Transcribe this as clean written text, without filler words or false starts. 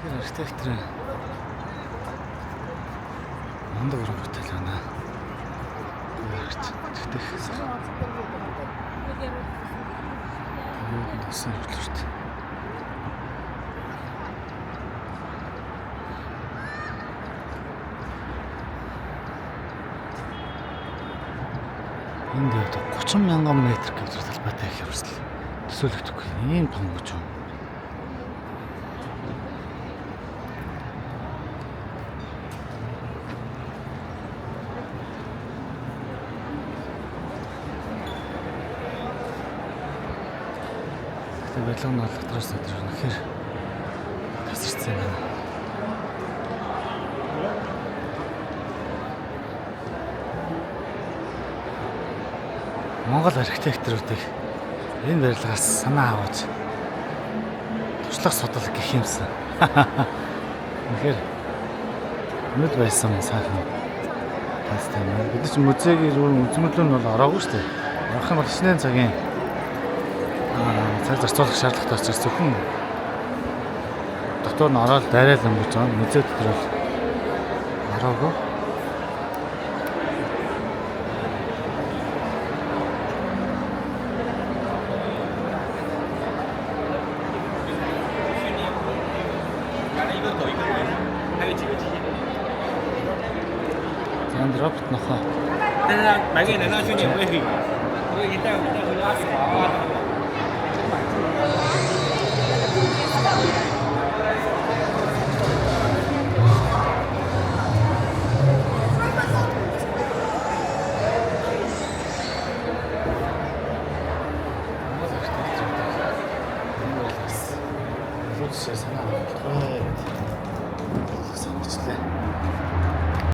Тэр архитектор мундаг өрөнгөтэй л байна. Архитектор юу гэсэн хэлбэрт. Энд яг 30,000 метр квадрат талбайтай их хэрэгсэл төсөөлөгдөхгүй. Ийм том гэж юм. Тэгээ барилга нь бол дотроос дотор үнэхээр тасарсан юм. Монгол архитекторуудыг энэ барилгаас санаа аваад туршлага судлах гэх юмсан. Тэгэхээр нүд байсан сайхан тастай юм. Бид ч музейг үзмэрлэн нь бол ороогүй шүү дээ. Орох юм бол хичнээн цагийн цаг зарцуулах шаардлагатай учраас зөвхөн дотор нь ороод дайрал юм гэж байгаа. Музей дотор бол ороогүй. робот нохоо. Магийн нанаа шүний үеийг. Үеийг идэх хөлөөс. санаа авах.